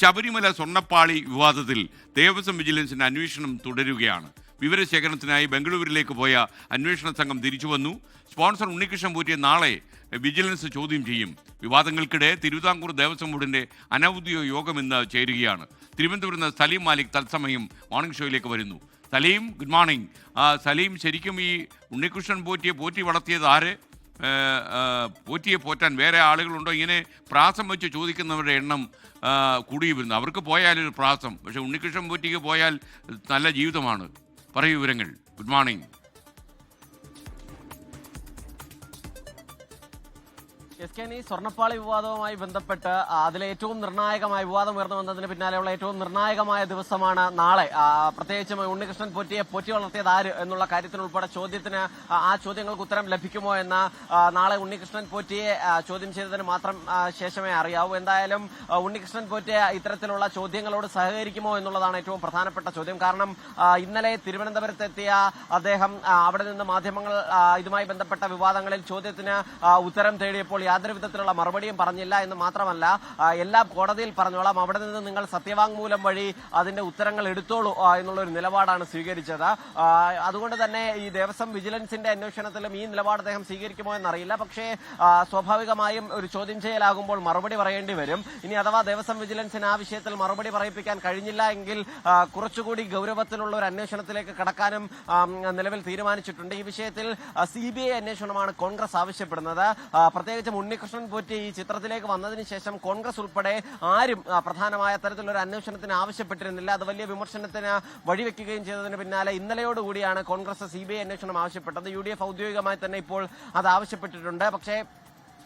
ശബരിമല സ്വർണ്ണപ്പാളി വിവാദത്തിൽ ദേവസ്വം വിജിലൻസിന്റെ അന്വേഷണം തുടരുകയാണ്. വിവരശേഖരണത്തിനായി ബംഗളൂരുവിലേക്ക് പോയ അന്വേഷണ സംഘം തിരിച്ചുവന്നു. സ്പോൺസർ ഉണ്ണികൃഷ്ണൻ പോറ്റിയെ നാളെ വിജിലൻസ് ചോദ്യം ചെയ്യും. വിവാദങ്ങൾക്കിടെ തിരുവിതാംകൂർ ദേവസ്വം ബോർഡിന്റെ അനൗദ്യോഗിക യോഗം ഇന്ന് ചേരുകയാണ്. തിരുവനന്തപുരത്ത് നിന്ന് സലീം മാലിക് തത്സമയം മോർണിംഗ് ഷോയിലേക്ക് വരുന്നു. Saleem, good morning. സലീം, ശരിക്കും ഈ ഉണ്ണികൃഷ്ണൻ പോറ്റിയെ പോറ്റി വളർത്തിയത് ആര്? പോറ്റിയെ പോറ്റാൻ വേറെ ആളുകളുണ്ടോ? ഇങ്ങനെ പ്രാസം വെച്ച് ചോദിക്കുന്നവരുടെ എണ്ണം കൂടി വരുന്നു. അവർക്ക് പോയാലൊരു പ്രാസം, പക്ഷെ ഉണ്ണികൃഷ്ണൻ പോറ്റിക്ക് പോയാൽ നല്ല ജീവിതമാണ്. പറയൂ വിവരങ്ങൾ. Good morning. സ്വർണ്ണപ്പാളി വിവാദവുമായി ബന്ധപ്പെട്ട് അതിലെ ഏറ്റവും നിർണായകമായ വിവാദം ഉയർന്നു വന്നതിന് പിന്നാലെയുള്ള ഏറ്റവും നിർണായകമായ ദിവസമാണ് നാളെ. പ്രത്യേകിച്ചും ഉണ്ണികൃഷ്ണൻ പോറ്റിയെ പോറ്റി വളർത്തിയത് ആര് എന്നുള്ള കാര്യത്തിനുൾപ്പെടെ ചോദ്യത്തിന് ആ ചോദ്യങ്ങൾക്ക് ഉത്തരം ലഭിക്കുമോ എന്ന് നാളെ ഉണ്ണികൃഷ്ണൻ പോറ്റിയെ ചോദ്യം ചെയ്തതിന് മാത്രം ശേഷമേ അറിയാവൂ. എന്തായാലും ഉണ്ണികൃഷ്ണൻ പോറ്റിയെ ഇത്തരത്തിലുള്ള ചോദ്യങ്ങളോട് സഹകരിക്കുമോ എന്നുള്ളതാണ് ഏറ്റവും പ്രധാനപ്പെട്ട ചോദ്യം. കാരണം ഇന്നലെ തിരുവനന്തപുരത്തെത്തിയ അദ്ദേഹം അവിടെ നിന്ന് മാധ്യമങ്ങൾ ഇതുമായി ബന്ധപ്പെട്ട വിവാദങ്ങളിൽ ചോദ്യത്തിന് ഉത്തരം തേടിയപ്പോൾ യാതൊരു വിധത്തിലുള്ള മറുപടിയും പറഞ്ഞില്ല എന്ന് മാത്രമല്ല, എല്ലാം കോടതിയിൽ പറഞ്ഞോളാം, അവിടെ നിന്ന് നിങ്ങൾ സത്യവാങ്മൂലം വഴി അതിന്റെ ഉത്തരങ്ങൾ എടുത്തോളൂ എന്നുള്ളൊരു നിലപാടാണ് സ്വീകരിച്ചത്. അതുകൊണ്ട് തന്നെ ഈ ദേവസ്വം വിജിലൻസിന്റെ അന്വേഷണത്തിലും ഈ നിലപാട് അദ്ദേഹം സ്വീകരിക്കുമോ എന്നറിയില്ല. പക്ഷേ സ്വാഭാവികമായും ഒരു ചോദ്യം ചെയ്യലാകുമ്പോൾ മറുപടി പറയേണ്ടി വരും. ഇനി അഥവാ ദേവസ്വം വിജിലൻസിന് ആ വിഷയത്തിൽ മറുപടി പറയിപ്പിക്കാൻ കഴിഞ്ഞില്ല എങ്കിൽ കുറച്ചുകൂടി ഗൗരവത്തിലുള്ള ഒരു അന്വേഷണത്തിലേക്ക് കടക്കാനും നിലവിൽ തീരുമാനിച്ചിട്ടുണ്ട്. ഈ വിഷയത്തിൽ CBI അന്വേഷണമാണ് കോൺഗ്രസ് ആവശ്യപ്പെടുന്നത്. പ്രത്യേകിച്ചും ഉണ്ണികൃഷ്ണൻ പോറ്റി ഈ ചിത്രത്തിലേക്ക് വന്നതിന് ശേഷം കോൺഗ്രസ് ഉൾപ്പെടെ ആരും പ്രധാനമായ തരത്തിലൊരു അന്വേഷണത്തിന് ആവശ്യപ്പെട്ടിരുന്നില്ല. അത് വലിയ വിമർശനത്തിന് വഴിവെക്കുകയും ചെയ്തതിന് പിന്നാലെ ഇന്നലെയോടുകൂടിയാണ് കോൺഗ്രസ് CBI അന്വേഷണം ആവശ്യപ്പെട്ടത്. UDF ഔദ്യോഗികമായി തന്നെ ഇപ്പോൾ അത് ആവശ്യപ്പെട്ടിട്ടുണ്ട്. പക്ഷേ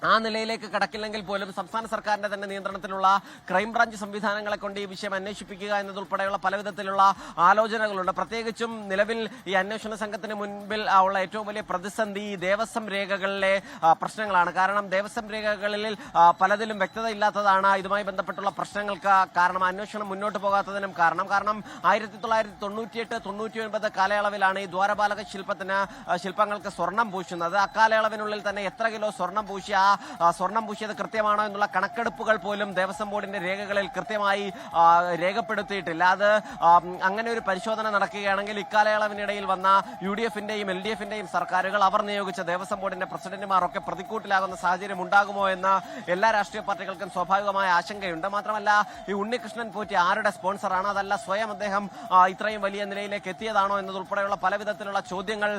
ആ നിലയിലേക്ക് കടക്കില്ലെങ്കിൽ പോലും സംസ്ഥാന സർക്കാരിന്റെ തന്നെ നിയന്ത്രണത്തിലുള്ള ക്രൈംബ്രാഞ്ച് സംവിധാനങ്ങളെ കൊണ്ട് ഈ വിഷയം അന്വേഷിപ്പിക്കുക എന്നതുൾപ്പെടെയുള്ള പലവിധത്തിലുള്ള ആലോചനകളുണ്ട്. പ്രത്യേകിച്ചും നിലവിൽ ഈ അന്വേഷണ സംഘത്തിന് മുൻപിൽ ഉള്ള ഏറ്റവും വലിയ പ്രതിസന്ധി ദേവസ്വം രേഖകളിലെ പ്രശ്നങ്ങളാണ്. കാരണം ദേവസ്വം രേഖകളിൽ പലതിലും വ്യക്തത ഇല്ലാത്തതാണ് ഇതുമായി ബന്ധപ്പെട്ടുള്ള പ്രശ്നങ്ങൾക്ക് കാരണം, അന്വേഷണം മുന്നോട്ട് പോകാത്തതിനും കാരണം. 1998-99 കാലയളവിലാണ് ഈ ദ്വാരപാലക ശില്പങ്ങൾക്ക് സ്വർണം പൂശുന്നത്. അക്കാലയളവിനുള്ളിൽ തന്നെ എത്ര കിലോ സ്വർണം പൂശിയ സ്വർണം പൂശിയത് കൃത്യമാണോ എന്നുള്ള കണക്കെടുപ്പുകൾ പോലും ദേവസ്വം ബോർഡിന്റെ രേഖകളിൽ കൃത്യമായി രേഖപ്പെടുത്തിയിട്ടില്ല. അത് അങ്ങനെ ഒരു പരിശോധന നടക്കുകയാണെങ്കിൽ ഇക്കാലയളവിനിടയിൽ വന്ന UDF-ന്റെയും LDF-ന്റെയും സർക്കാരുകൾ അവർ നിയോഗിച്ച ദേവസ്വം ബോർഡിന്റെ പ്രസിഡന്റുമാർ ഒക്കെ പ്രതിക്കൂട്ടിലാകുന്ന സാഹചര്യം ഉണ്ടാകുമോ എന്ന് എല്ലാ രാഷ്ട്രീയ പാർട്ടികൾക്കും സ്വാഭാവികമായ ആശങ്കയുണ്ട്. മാത്രമല്ല, ഈ ഉണ്ണികൃഷ്ണൻ പോറ്റി ആരുടെ സ്പോൺസറാണ്? അതല്ല സ്വയം അദ്ദേഹം ഇത്രയും വലിയ നിലയിലേക്ക് എത്തിയതാണോ എന്നതുൾപ്പെടെയുള്ള പലവിധത്തിലുള്ള ചോദ്യങ്ങൾ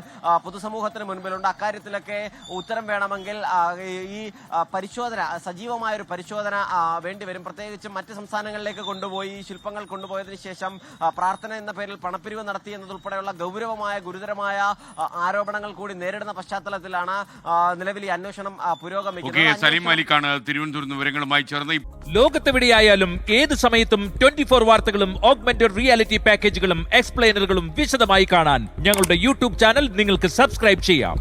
പൊതുസമൂഹത്തിന് മുൻപിലുണ്ട്. അക്കാര്യത്തിലൊക്കെ ഉത്തരം വേണമെങ്കിൽ ഈ പരിശോധന, സജീവമായൊരു പരിശോധന വേണ്ടിവരും. പ്രത്യേകിച്ചും മറ്റ് സംസ്ഥാനങ്ങളിലേക്ക് കൊണ്ടുപോയി ശില്പങ്ങൾ കൊണ്ടുപോയതിനു ശേഷം പ്രാർത്ഥന എന്ന പേരിൽ പണപ്പിരിവ് നടത്തി എന്നതുൾപ്പെടെയുള്ള ഗൗരവമായ ഗുരുതരമായ ആരോപണങ്ങൾ കൂടി നേരിടുന്ന പശ്ചാത്തലത്തിലാണ് നിലവിൽ ഈ അന്വേഷണം പുരോഗമിക്കുന്നത്. സലീം മാലിക്കാണ് തിരുവനന്തപുരത്ത് വിവരങ്ങളുമായി ചേർന്ന്. ലോകത്തെവിടെയായാലും ഏത് സമയത്തും 24 വാർത്തകളും ഓഗ്മെന്റഡ് റിയാലിറ്റി പാക്കേജുകളും എക്സ്പ്ലെയിനറുകളും വിശദമായി കാണാൻ ഞങ്ങളുടെ YouTube ചാനൽ നിങ്ങൾക്ക് സബ്സ്ക്രൈബ് ചെയ്യാം.